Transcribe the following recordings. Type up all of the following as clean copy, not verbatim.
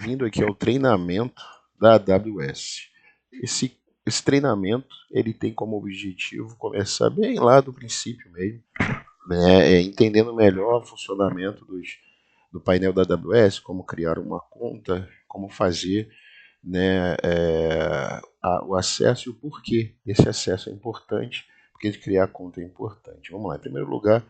Vindo aqui ao treinamento da AWS. Esse treinamento ele tem como objetivo começar bem lá do princípio mesmo, né, entendendo melhor o funcionamento do painel da AWS, como criar uma conta, como fazer, né, o acesso e o porquê esse acesso é importante, porque de criar conta é importante. Vamos lá, em primeiro lugar,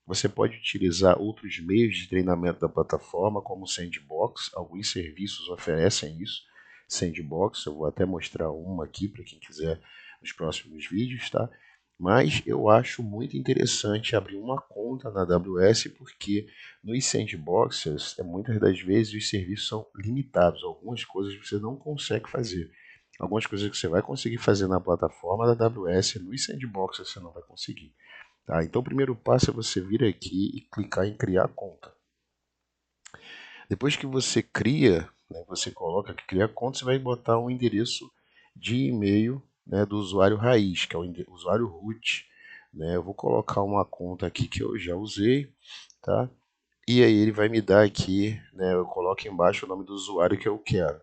você pode utilizar outros meios de treinamento da plataforma, como o Sandbox. Alguns serviços oferecem isso. Sandbox, eu vou até mostrar uma aqui para quem quiser nos próximos vídeos, tá? Mas eu acho muito interessante abrir uma conta na AWS porque nos sandboxes, muitas das vezes os serviços são limitados. Algumas coisas você não consegue fazer. Algumas coisas que você vai conseguir fazer na plataforma da AWS, nos sandboxes você não vai conseguir. Tá? Então, o primeiro passo é você vir aqui e clicar em criar conta. Depois que você cria, né, você coloca que criar conta, você vai botar um endereço de e-mail, né, do usuário raiz, que é o usuário root. Né? Eu vou colocar uma conta aqui que eu já usei, tá? E aí ele vai me dar aqui, né, eu coloco embaixo o nome do usuário que eu quero.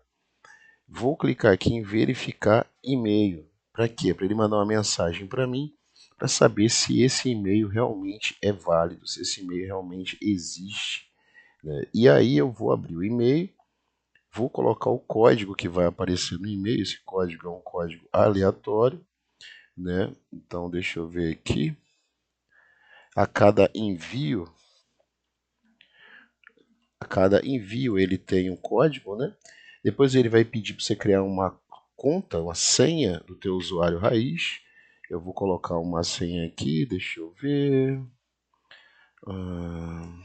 Vou clicar aqui em verificar e-mail. Para quê? Para ele mandar uma mensagem para mim, para saber se esse e-mail realmente é válido, se esse e-mail realmente existe. Né? E aí eu vou abrir o e-mail, vou colocar o código que vai aparecer no e-mail. Esse código é um código aleatório. Né? Então deixa eu ver aqui. A cada envio ele tem um código, né? Depois ele vai pedir para você criar uma conta, uma senha do teu usuário raiz. Eu vou colocar uma senha aqui, deixa eu ver. Ah,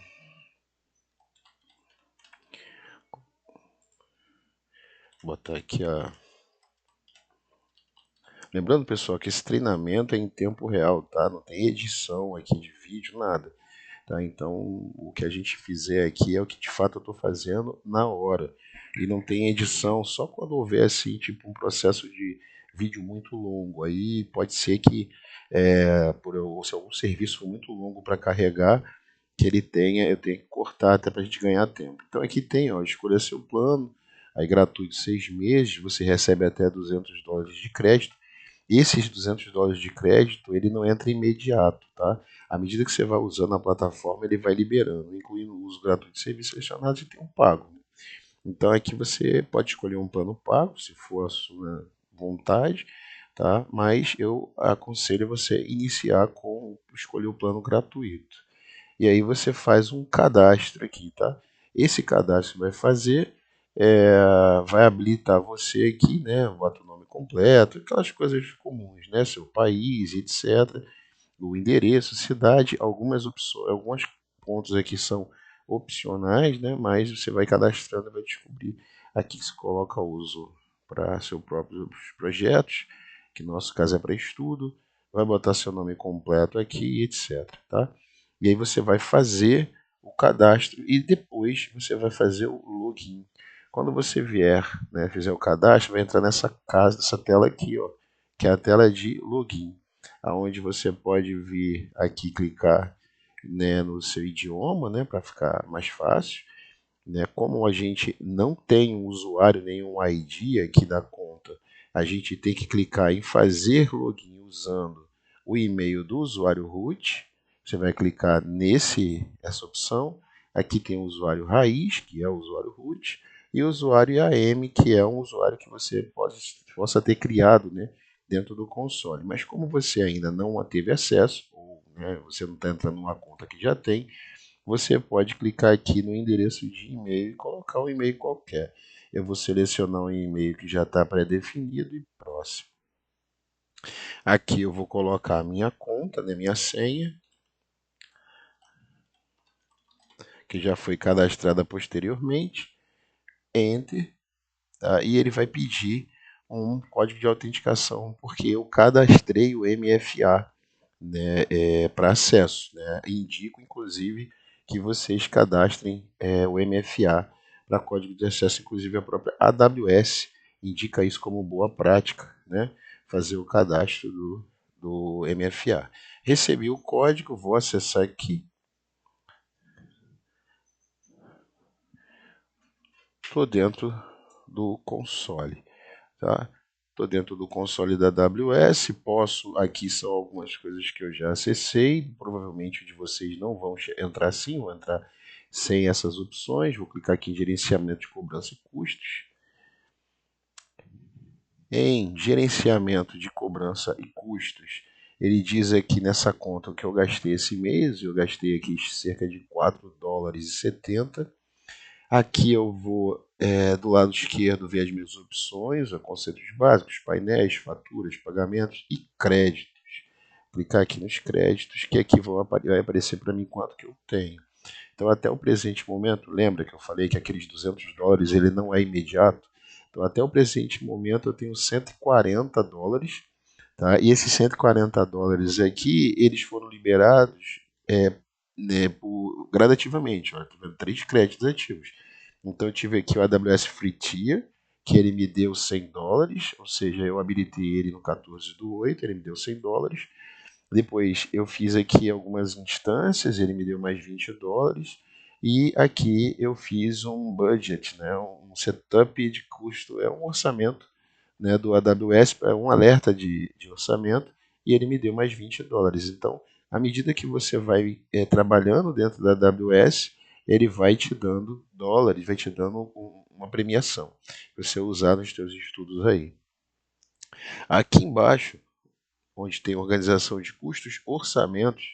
vou botar aqui a. Lembrando, pessoal, que esse treinamento é em tempo real, tá? Não tem edição aqui de vídeo, nada. Tá? Então, o que a gente fizer aqui é o que de fato eu estou fazendo na hora. E não tem edição, só quando houver assim, tipo um processo de vídeo muito longo. Aí pode ser que, se algum serviço for muito longo para carregar, que ele tenha, eu tenho que cortar até para a gente ganhar tempo. Então aqui tem, ó, escolha seu plano, aí gratuito 6 meses, você recebe até US$ 200 de crédito. Esses US$ 200 de crédito, ele não entra imediato, tá? À medida que você vai usando a plataforma, ele vai liberando, incluindo o uso gratuito de serviços selecionados e tem um pago. Então aqui você pode escolher um plano pago, se for a sua vontade, tá? Mas eu aconselho você iniciar com escolher o plano gratuito. E aí você faz um cadastro aqui, tá? Esse cadastro vai fazer, vai habilitar você aqui, né? Bota o nome completo, aquelas coisas comuns, né? Seu país, etc. O endereço, cidade, algumas opções, alguns pontos aqui são opcionais, né? Mas você vai cadastrando e vai descobrir. Aqui se coloca uso para seus próprios projetos, que no nosso caso é para estudo, vai botar seu nome completo aqui, etc. Tá? E aí você vai fazer o cadastro e depois você vai fazer o login. Quando você vier, né, fizer o cadastro, vai entrar nessa casa, nessa tela aqui, ó, que é a tela de login, aonde você pode vir aqui clicar, né, no seu idioma, né, para ficar mais fácil. Né? Como a gente não tem um usuário nenhum ID aqui da conta, a gente tem que clicar em fazer login usando o e-mail do usuário root. Você vai clicar essa opção. Aqui tem o usuário raiz, que é o usuário root, e o usuário IAM, que é um usuário que você possa ter criado, né, dentro do console. Mas como você ainda não teve acesso, ou, né, você não está entrando numa conta que já tem, você pode clicar aqui no endereço de e-mail e colocar um e-mail qualquer. Eu vou selecionar um e-mail que já está pré-definido e próximo. Aqui eu vou colocar a minha conta, né, minha senha, que já foi cadastrada posteriormente. Enter. Tá? E ele vai pedir um código de autenticação, porque eu cadastrei o MFA, né, para acesso. Né? Indico, inclusive, que vocês cadastrem o MFA para código de acesso, inclusive a própria AWS indica isso como boa prática, né? Fazer o cadastro do MFA. Recebi o código, vou acessar aqui. estou dentro do console, tá? Estou dentro do console da AWS, posso, aqui são algumas coisas que eu já acessei, provavelmente de vocês não vão entrar assim, vão entrar sem essas opções, vou clicar aqui em gerenciamento de cobrança e custos. Em gerenciamento de cobrança e custos, ele diz aqui nessa conta o que eu gastei esse mês, eu gastei aqui cerca de 4 dólares e 70. Aqui eu vou, do lado esquerdo, ver as minhas opções, conceitos básicos, painéis, faturas, pagamentos e créditos. Clicar aqui nos créditos, que aqui vai aparecer para mim quanto que eu tenho. Então, até o presente momento, lembra que eu falei que aqueles 200 dólares ele não é imediato? Então, até o presente momento, eu tenho 140 dólares. Tá? E esses 140 dólares aqui, eles foram liberados né, gradativamente. Ó, tô vendo 3 créditos ativos. Então, eu tive aqui o AWS Free Tier, que ele me deu 100 dólares, ou seja, eu habilitei ele no 14/8, ele me deu 100 dólares. Depois eu fiz aqui algumas instâncias, ele me deu mais 20 dólares. E aqui eu fiz um budget, né, um setup de custo, é um orçamento, né, do AWS, é um alerta de orçamento, e ele me deu mais 20 dólares. Então, à medida que você vai trabalhando dentro da AWS, ele vai te dando dólares, vai te dando uma premiação para você usar nos seus estudos aí. Aqui embaixo, onde tem organização de custos, orçamentos,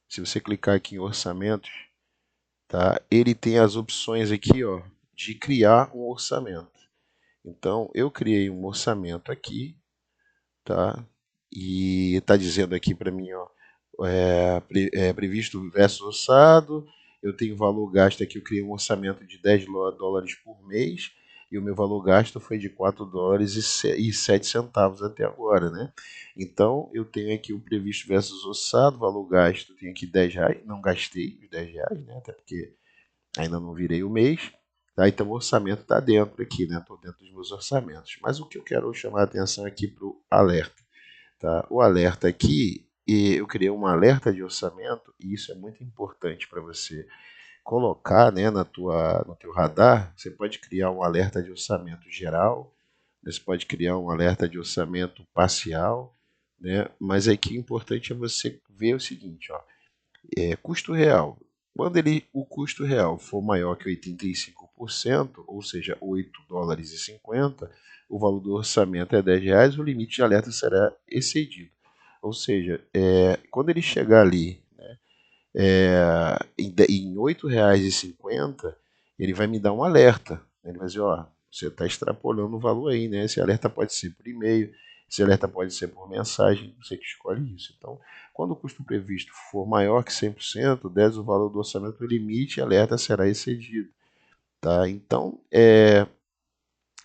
se você clicar aqui em orçamentos, tá? Ele tem as opções aqui, ó, de criar um orçamento. Então, eu criei um orçamento aqui, tá? E está dizendo aqui para mim, ó, previsto versus orçado, eu tenho valor gasto aqui, eu criei um orçamento de 10 dólares por mês, e o meu valor gasto foi de 4 dólares e 7 centavos até agora, né? Então, eu tenho aqui o previsto versus orçado, valor gasto, eu tenho aqui 10 reais, não gastei os 10 reais, né? Até porque ainda não virei o mês, tá? Então, o orçamento está dentro aqui, né? Estou dentro dos meus orçamentos. Mas o que eu quero chamar a atenção aqui para o alerta. Tá? O alerta aqui, eu criei um alerta de orçamento, e isso é muito importante para você colocar, né, no teu radar. Você pode criar um alerta de orçamento geral, você pode criar um alerta de orçamento parcial, né? Mas aqui o importante é você ver o seguinte, ó, custo real. Quando o custo real for maior que 85%, ou seja, 8 dólares e 50, o valor do orçamento é 10 reais, o limite de alerta será excedido. Ou seja, quando ele chegar ali em R$ 8,50, ele vai me dar um alerta. Ele vai dizer, ó, você está extrapolando o valor aí, né? Esse alerta pode ser por e-mail, esse alerta pode ser por mensagem, você que escolhe isso. Então, quando o custo previsto for maior que 100%, 10 o valor do orçamento limite, alerta será excedido. Tá? Então,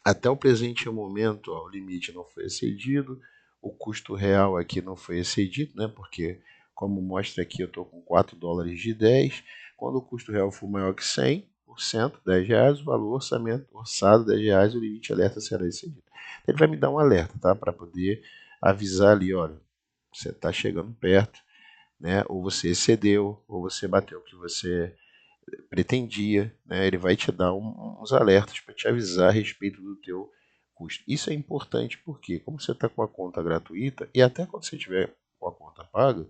até o presente momento, ó, o limite não foi excedido, o custo real aqui não foi excedido, né? Porque, como mostra aqui, eu estou com 4 dólares de 10. Quando o custo real for maior que 100%, 10 reais, o valor orçamento orçado, 10 reais, o limite alerta será excedido. Ele vai me dar um alerta, tá? Para poder avisar ali, olha, você está chegando perto, né? Ou você excedeu, ou você bateu o que você pretendia, né? Ele vai te dar uns alertas para te avisar a respeito do teu custo. Isso é importante porque, como você está com a conta gratuita, e até quando você tiver com a conta paga,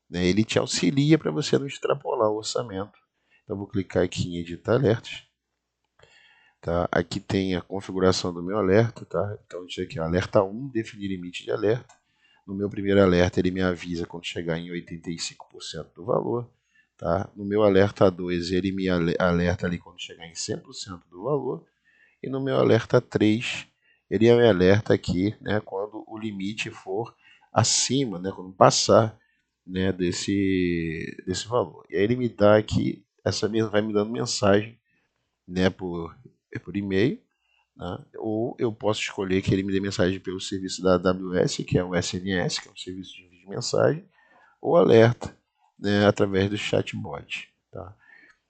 né, ele te auxilia para você não extrapolar o orçamento. Então, vou clicar aqui em editar alertas. Tá? Aqui tem a configuração do meu alerta. Tá? Então, diz aqui, alerta 1, definir limite de alerta. No meu primeiro alerta, ele me avisa quando chegar em 85% do valor. Tá? No meu alerta 2, ele me alerta ali quando chegar em 100% do valor. E no meu alerta 3, ele me alerta aqui, né, quando o limite for acima, né, quando passar, né, desse valor. E aí ele me dá aqui, vai me dando mensagem, né, por e-mail, né, ou eu posso escolher que ele me dê mensagem pelo serviço da AWS, que é o SNS, que é um serviço de envio de mensagem, ou alerta, né, através do chatbot. Tá?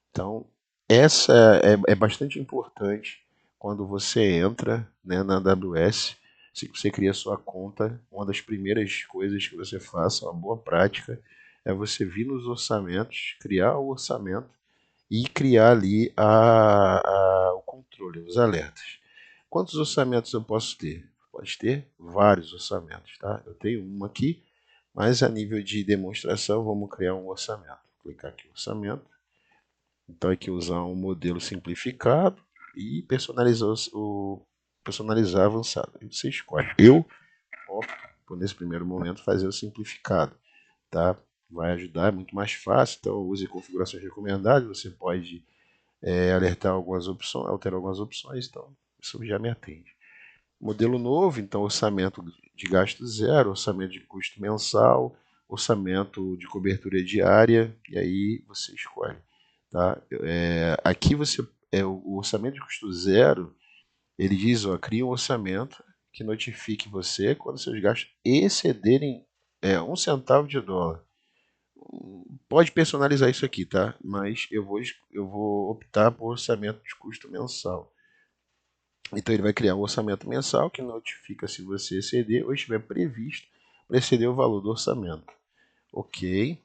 Então, essa é bastante importante quando você entra, né, na AWS. Se você cria sua conta, uma das primeiras coisas que você faça, uma boa prática, é você vir nos orçamentos, criar o orçamento e criar ali o controle controle, os alertas. Quantos orçamentos eu posso ter? Pode ter vários orçamentos, tá? Eu tenho um aqui, mas a nível de demonstração, vamos criar um orçamento. Vou clicar aqui em orçamento. Então, aqui usar um modelo simplificado e personalizar avançado. Você escolhe. Eu opto por, nesse primeiro momento, fazer o simplificado, tá? Vai ajudar, é muito mais fácil. Então, use configurações recomendadas. Você pode alertar algumas opções, alterar algumas opções. Então, isso já me atende. Modelo novo, então, orçamento de gasto zero, orçamento de custo mensal, orçamento de cobertura diária, e aí você escolhe. Tá? Aqui você, o orçamento de custo zero, ele diz, ó, cria um orçamento que notifique você quando seus gastos excederem 1 centavo de dólar. Pode personalizar isso aqui, tá? Mas eu vou optar por orçamento de custo mensal. Então ele vai criar um orçamento mensal que notifica se você exceder ou estiver previsto para exceder o valor do orçamento. Ok.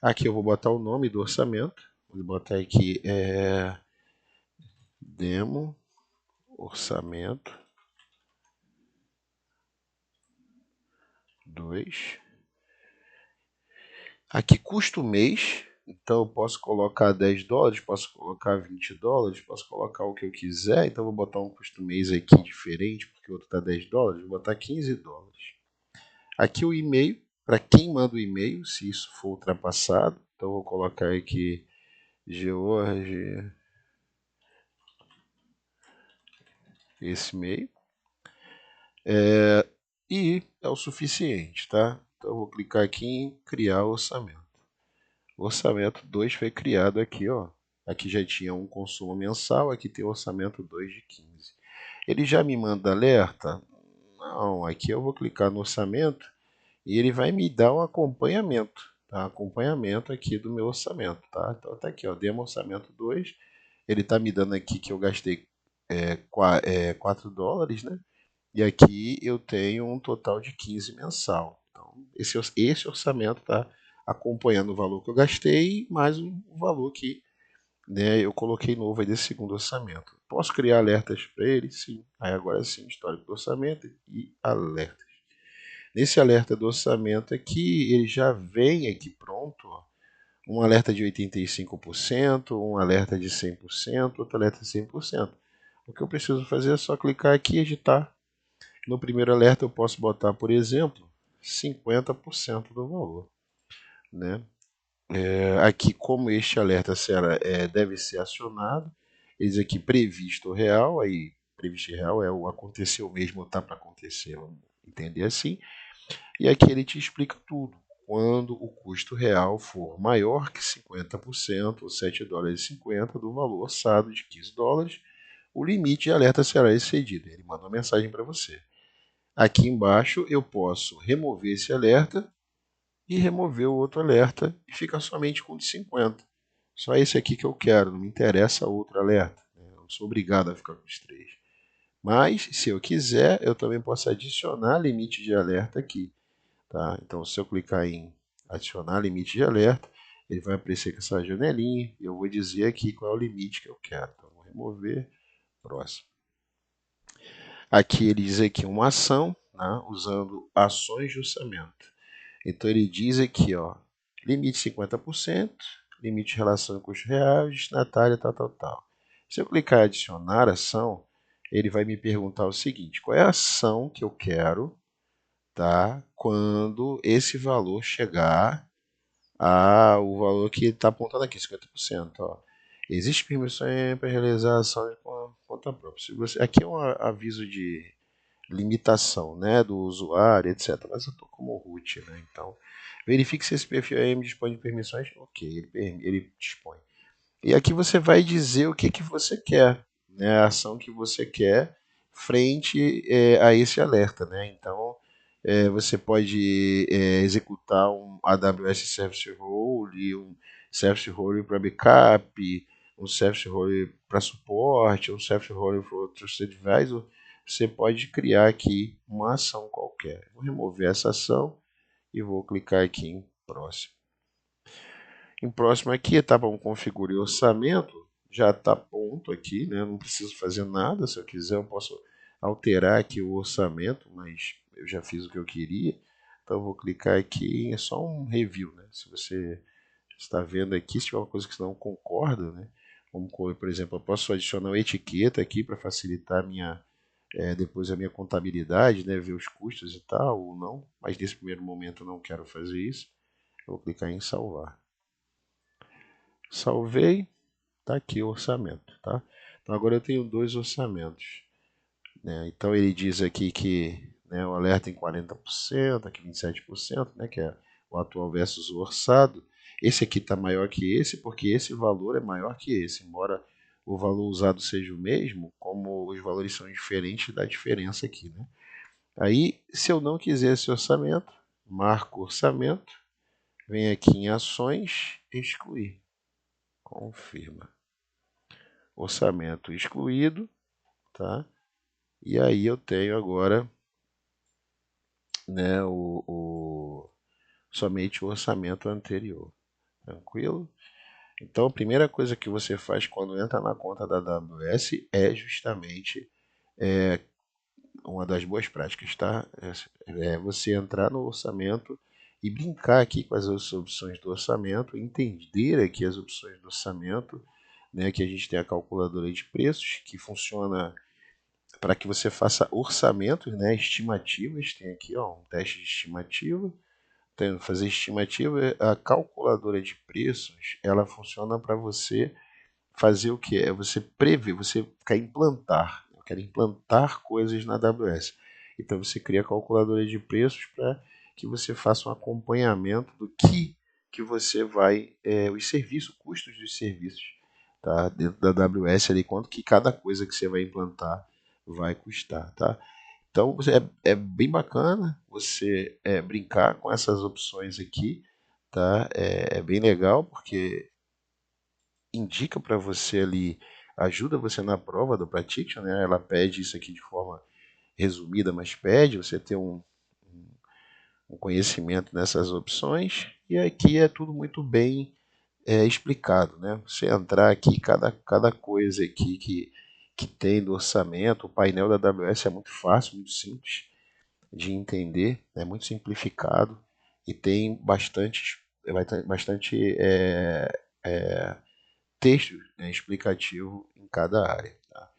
Aqui eu vou botar o nome do orçamento. Vou botar aqui demo orçamento 2. Aqui custo mês. Então eu posso colocar 10 dólares, posso colocar 20 dólares, posso colocar o que eu quiser. Então eu vou botar um custo mês aqui diferente, porque o outro está 10 dólares. Vou botar 15 dólares. Aqui o e-mail, para quem manda o e-mail, se isso for ultrapassado. Então eu vou colocar aqui George, esse e-mail. E é o suficiente, tá? Então eu vou clicar aqui em criar orçamento. O orçamento 2 foi criado aqui, ó. Aqui já tinha um consumo mensal, aqui tem o orçamento 2 de 15. Ele já me manda alerta? Não, aqui eu vou clicar no orçamento e ele vai me dar um acompanhamento, tá? Acompanhamento aqui do meu orçamento, tá? Então tá aqui, ó, demo orçamento 2. Ele está me dando aqui que eu gastei 4 dólares, né? E aqui eu tenho um total de 15 mensal. Então, esse orçamento está acompanhando o valor que eu gastei, mais o valor que, né, eu coloquei novo aí desse segundo orçamento. Posso criar alertas para ele? Sim. Aí agora sim, histórico do orçamento e alertas. Nesse alerta do orçamento aqui, ele já vem aqui pronto, ó, um alerta de 85%, um alerta de 100%, outro alerta de 100%. O que eu preciso fazer é só clicar aqui e editar. No primeiro alerta eu posso botar, por exemplo, 50% do valor, né? Aqui, como este alerta deve ser acionado, eles aqui previsto real, aí previsto real é o aconteceu mesmo ou está para acontecer, vamos entender assim. E aqui ele te explica tudo. Quando o custo real for maior que 50%, ou 7 dólares e 50 do valor orçado de 15 dólares, o limite de alerta será excedido. Ele manda uma mensagem para você. Aqui embaixo eu posso remover esse alerta e remover o outro alerta e ficar somente com o de 50. Só esse aqui que eu quero, não me interessa outro alerta. Eu não sou obrigado a ficar com os 3. Mas, se eu quiser, eu também posso adicionar limite de alerta aqui. Tá? Então, se eu clicar em adicionar limite de alerta, ele vai aparecer com essa janelinha e eu vou dizer aqui qual é o limite que eu quero. Então, vou remover, próximo. Aqui ele diz aqui uma ação, né, usando ações de orçamento. Então ele diz aqui, ó, limite 50%, limite de relação com custos reais, destinatária, tal, tal, tal. Se eu clicar em adicionar ação, ele vai me perguntar o seguinte, qual é a ação que eu quero, tá, quando esse valor chegar o valor que está apontado aqui, 50%. Ó. Existe permissão para realizar ações com conta própria. Se você, aqui é um aviso de limitação, né, do usuário, etc. Mas eu estou como root, né? Então, verifique se esse perfil AM dispõe de permissões. Ok, ele dispõe. E aqui você vai dizer o que você quer, né, a ação que você quer frente a esse alerta, né? Então, você pode executar um AWS Service Role, um Service Role para backup, um Service Role para suporte, um Service Role para Trusted Advisor. Você pode criar aqui uma ação qualquer. Vou remover essa ação e vou clicar aqui em próximo. Em próximo aqui, etapa 1, configure orçamento. já está pronto aqui, né? Não preciso fazer nada. Se eu quiser, eu posso alterar aqui o orçamento, mas eu já fiz o que eu queria. Então eu vou clicar aqui, é só um review, né? Se você está vendo aqui, se tiver uma coisa que você não concorda, né? Como, por exemplo, eu posso adicionar uma etiqueta aqui para facilitar depois a minha contabilidade, né? Ver os custos e tal, ou não. Mas nesse primeiro momento eu não quero fazer isso. Eu vou clicar em salvar. Salvei, tá aqui o orçamento, tá? Então agora eu tenho dois orçamentos, né? Então ele diz aqui que, né, o alerta em 40%, aqui 27%, né, que é o atual versus o orçado. Esse aqui está maior que esse, porque esse valor é maior que esse, embora o valor usado seja o mesmo, como os valores são diferentes, dá diferença aqui, né? Aí, se eu não quiser esse orçamento, marco orçamento, vem aqui em ações, excluir, confirma. Orçamento excluído, tá? E aí eu tenho agora, né, somente o orçamento anterior. Tranquilo? Então a primeira coisa que você faz quando entra na conta da AWS é justamente uma das boas práticas, tá? É você entrar no orçamento e brincar aqui com as opções do orçamento, entender aqui as opções do orçamento, né? Que a gente tem a calculadora de preços que funciona para que você faça orçamentos, né, estimativas. Tem aqui, ó, um teste de estimativa. Tem fazer estimativa, a calculadora de preços, ela funciona para você fazer o que? É você prever, você quer implantar. Eu quero implantar coisas na AWS. Então você cria a calculadora de preços para que você faça um acompanhamento do que você vai, os serviços, custos dos serviços, tá? Dentro da AWS ali, quanto que cada coisa que você vai implantar vai custar, tá? Então é bem bacana você brincar com essas opções aqui, tá? É bem legal porque indica para você ali, ajuda você na prova do Practitioner, né? Ela pede isso aqui de forma resumida, mas pede você ter um conhecimento nessas opções, e aqui é tudo muito bem explicado, né? Você entrar aqui, cada coisa aqui que tem do orçamento, o painel da AWS é muito fácil, muito simples de entender, é muito simplificado e tem vai ter bastante texto, né, explicativo em cada área. Tá?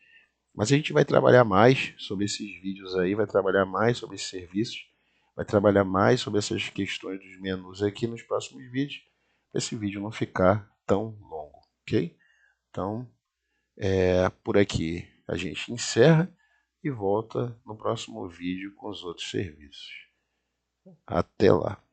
Mas a gente vai trabalhar mais sobre esses vídeos aí, vai trabalhar mais sobre esses serviços, vai trabalhar mais sobre essas questões dos menus aqui nos próximos vídeos, para esse vídeo não ficar tão longo, ok? Então, por aqui a gente encerra e volta no próximo vídeo com os outros serviços. Até lá!